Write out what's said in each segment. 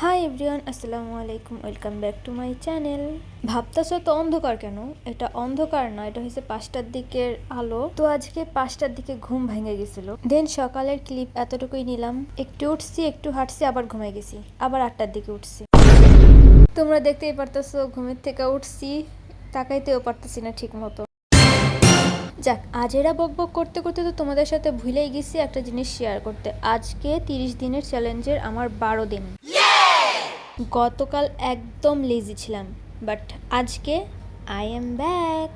High everyone, আসসালামু আলাইকুম। Welcome back to my channel. ভাবতেছো তো অন্ধকার কেন? এটা অন্ধকার না, এটা হচ্ছে 5টার দিকের আলো। তো আজকে 5টার দিকে ঘুম ভেঙে গেছিল। দেন সকালের ক্লিপ এতটুকুই নিলাম। একটু উঠছি, একটু হাঁটছি, আবার ঘুমিয়ে গেছি। আবার 8টার দিকে উঠছি। তোমরা দেখতেই পারতেছো ঘুমের থেকে উঠছি, তাকাইতেও পারতেছি না ঠিক মতো। যাক, আজ এরা বকবক করতে করতে তো তোমাদের সাথে ভুলেই গেছি একটা জিনিস শেয়ার করতে। আজকে 30 দিনের চ্যালেঞ্জের আমার 12 দিন। গতকাল একদম লেজি ছিলাম, বাট আজকে আই এম ব্যাক।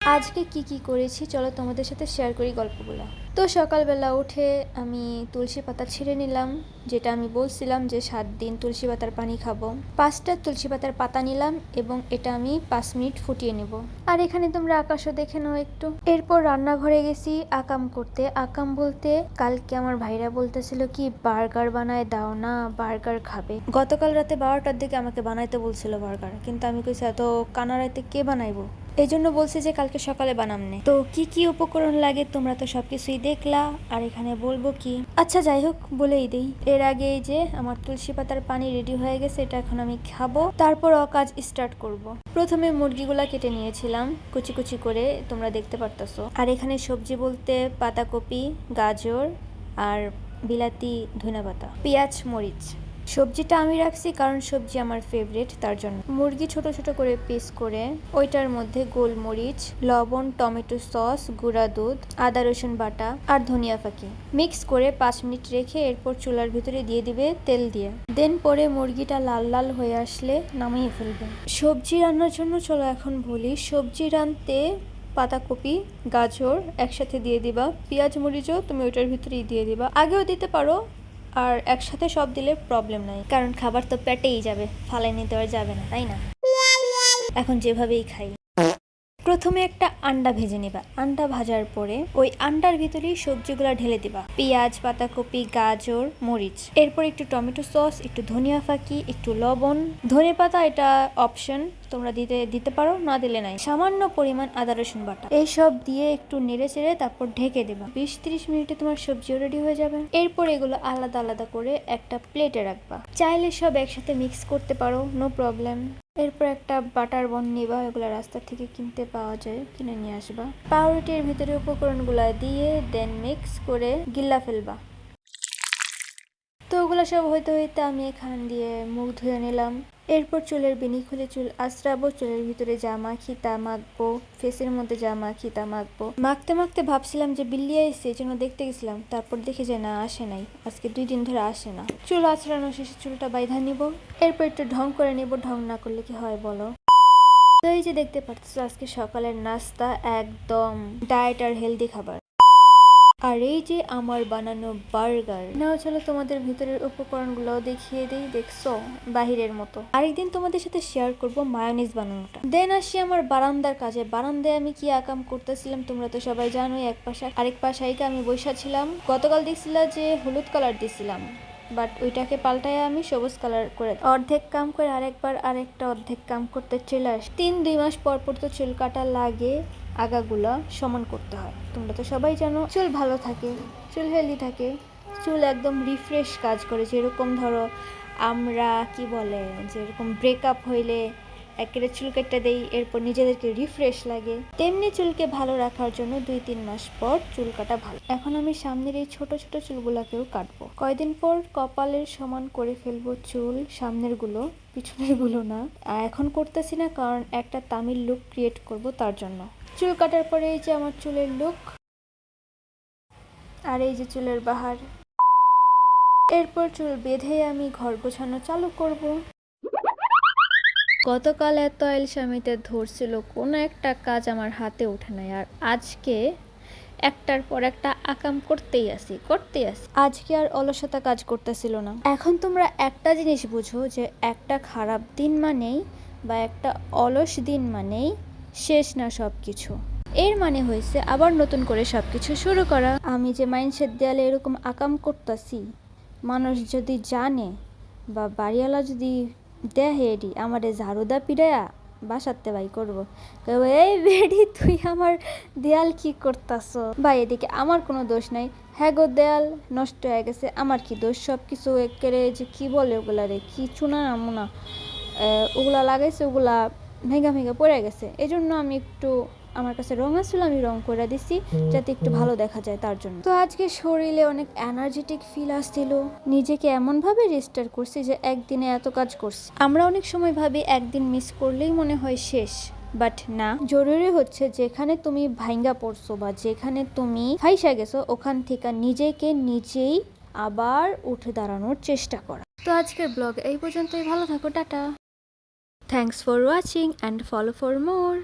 আজকে কি করেছি চলো তোমাদের সাথে শেয়ার করি গল্পগুলো। তো সকালবেলা উঠে আমি তুলসী পাতা ছিঁড়ে নিলাম, যেটা আমি বলছিলাম যে 7 দিন তুলসী পাতার পানি খাবো। 5টা তুলসী পাতার পাতা নিলাম এবং এটা আমি 5 মিনিট ফুটিয়ে নেব। আর এখানে তোমরা আকাশও দেখে নাও একটু। এরপর রান্নাঘরে গেছি আকাম করতে। আকাম বলতে কালকে আমার ভাইরা বলতেছিল কি বার্গার বানায় দাও না, বার্গার খাবে। গতকাল রাতে 12টার দিকে আমাকে বানাইতে বলছিল বার্গার, কিন্তু আমি কইছি এত কানা রাতে কে বানাইবো, এই জন্য বলছি যে কালকে সকালে বানামনে। তো কি উপকরণ লাগে তোমরা তো সবকিছুই দেখলা, আর এখানে বলবো কি। আচ্ছা যাই হোক, বলেই দিই। এর আগে এই যে আমার তুলসী পাতার পানি রেডি হয়ে গেছে, এটা এখন আমি খাবো, তারপর কাজ স্টার্ট করব। প্রথমে মুরগিগুলা কেটে নিয়েছিলাম কুচি কুচি করে, তোমরা দেখতে পারতেছো। আর এখানে সবজি বলতে পাতাকপি, গাজর আর বিলাতি, ধনেপাতা, পেঁয়াজ, মরিচ। সবজিটা আমি রাখছি কারণ সবজি আমার ফেভারিট, তার জন্য। মুরগি ছোট ছোট করে পিস করে ওইটার মধ্যে গোলমরিচ, লবণ, টমেটো সস, গুঁড়া দুধ, আদা রসুন বাটা আর ধনিয়া ফাঁকি মিক্স করে 5 মিনিট রেখে এরপর চুলার ভিতরে দিয়ে দিবে তেল দিয়ে। দেন পরে মুরগিটা লাল লাল হয়ে আসলে নামিয়ে ফেলবে। সবজি রান্নার জন্য চলো এখন বলি। সবজি রানতে পাতাকপি, গাজর একসাথে দিয়ে দিবা, পেঁয়াজ মরিচও তুমি ওইটার ভিতরেই দিয়ে দিবা, আগেও দিতে পারো। আর একসাথে সব দিলে প্রবলেম নাই, কারণ খাবার তো পেটেই যাবে, ফালাই নিতে আর যাবে না, তাই না? এখন যেভাবেই খাই। প্রথমে একটা আন্ডা ভেজে নিবা। আন্ডা ভাজার পরে ওই আন্ডার ভিতরেই সবজিগুলো ঢেলে দিবা, পেঁয়াজ, পাতাকপি, গাজর, মরিচ। এরপর একটু টমেটো সস, একটু ধনিয়া ফাঁকি, একটু লবণ, ধনেপাতা এটা অপশন, তোমরা দিতে পারো, না দিলে নাই। সামান্য পরিমাণ আদা রসুন বাটা, এইসব দিয়ে একটু নেড়ে চেড়ে তারপর ঢেকে দেবা। 20-30 মিনিটে তোমার সবজিও রেডি হয়ে যাবে। এরপর এগুলো আলাদা আলাদা করে একটা প্লেটে রাখবা। চাইলে সব একসাথে মিক্স করতে পারো, নো প্রবলেম। এরপর একটা বাটার বন নিবা, এগুলো রাস্তা থেকে কিনতে পাওয়া যায়, কিনে নিয়ে আসবা। পাউরুটির ভিতরে উপকরণগুলো দিয়ে দেন মিক্স করে গিল্লা ফেলবা। তো ওগুলো সব হইতে হইতে আমি এখান দিয়ে মুখ ধুয়ে নিলাম। এরপর চুলের বেনি খুলে চুল আঁচড়াবো, চুলের ভিতরে যা মাখি তা মাখবো, ফেসের মধ্যে যা মাখি তা মাখবো। মাখতে মাখতে ভাবছিলাম যে বিল্লি আইসে, এই জন্য দেখতে গেছিলাম, তারপর দেখে যে না, আসে নাই, আজকে 2 দিন ধরে আসে না। চুল আঁচড়ানো শেষে চুলটা বাইধা নিব। এরপর একটু ঢং করে নিব, ঢং না করলে কি হয় বলো। তো এই যে দেখতে পাচ্ছ আজকে সকালের নাস্তা একদম ডায়েট আর হেলদি খাবার। আর এই যে আমার বানানো বার্গার। নাও চলো তোমাদের ভিতরের উপকরণগুলো দেখিয়ে দিই, দেখছো বাহিরের মতো। আরেকদিন তোমাদের সাথে শেয়ার করব মায়োনিজ বানানোটা। দেন আসি আমার বারান্দার কাজে। বারান্দায় আমি কি আকাম করতেছিলাম তোমরা তো সবাই জানোই। এক পাশে আরেক পাশাইকে আমি বসা ছিলাম। গতকাল দেখছিলা যে হলুদ কালার দিছিলাম, বাট ওইটাকে পাল্টায় আমি সবুজ কালার করে অর্ধেক কাম করে আরেকবার আরেকটা অর্ধেক কাম করতে চলে আসি। 3-2 মাস পর পর তো চুল কাটা লাগে, আগাগুলা সমান করতে হয়, তোমরা তো সবাই জানো। চুল ভালো থাকে, চুল হেলদি থাকে, চুল একদম রিফ্রেশ কাজ করে। যেরকম ধরো আমরা কি বলে, যেরকম ব্রেকআপ হইলে একেবারে চুল কেটে দেই, এরপর নিজেদেরকে রিফ্রেশ লাগে, তেমনি চুলকে ভালো রাখার জন্য 2-3 মাস পর চুল কাটা ভালো। এখন আমি সামনের এই ছোট ছোট চুলগুলাকেও কাটবো। কয়দিন পর কপালের সমান করে ফেলবো চুল, সামনের গুলো, পিছনের গুলো না। এখন করতেছি না কারণ একটা তামিল লুক ক্রিয়েট করব, তার জন্য। চুল কাটার পরে এই যে আমার চুলের লুক, আর এই যে চুলের বাহার। এরপর চুল বেঁধে আমি ঘর গোছানো চালু করব। গতকাল এত আলসামিতে ধরছিল, কোনো একটা কাজ আমার হাতে ওঠে নাই, আর আজকে একটার পর একটা আকাম করতেই আসি। আজকে আর অলসতা কাজ করতেছিল না। এখন তোমরা একটা জিনিস বুঝো যে একটা খারাপ দিন মানেই বা একটা অলস দিন মানেই শেষ না সব কিছু। এর মানে হয়েছে আবার নতুন করে সবকিছু শুরু করা। আমি যে মাইন্ডসেট দেয়ালে এরকম আকাম করতেছি, মানুষ যদি জানে বা বাড়িওয়ালা যদি দেহে এডি আমারে ঝাড়ুদা পিড়ায়া বাসাতে ভাই করবো, এই বেডি তুই আমার দেয়াল কি করতাছ? ভাই এদিকে আমার কোনো দোষ নাই। হ্যাঁ গো, দেয়াল নষ্ট হয়ে গেছে, আমার কি দোষ? সব কিছু একেবারে যে কি বলে ওগুলা রে, কি চুনা নামুনা ওগুলা লাগাইছে, ওগুলা ভেঙা ভেঙা পড়ে গেছে। এই জন্য আমি একটু, আমার কাছে রং আসছিল, আমি রং করে দিছি যাতে একটু ভালো দেখা যায় তার জন্য। তো আজকে শরীরে অনেক এনার্জেটিক ফিল আসছিল, নিজেকে এমন ভাবে রেজিস্টার করছি যে একদিনে এত কাজ করছি। আমরা অনেক সময় ভাবি একদিন মিস করলেই মনে হয় শেষ, বাট না, জরুরি হচ্ছে যেখানে তুমি ভাঙ্গা পড়ছো বা যেখানে তুমি ফাইসা গেছো ওখান থেকে নিজেকে নিজেই আবার উঠে দাঁড়ানোর চেষ্টা করা। তো আজকের ব্লগ এই পর্যন্তই, ভালো থাকো, tata. Thanks for watching and follow for more.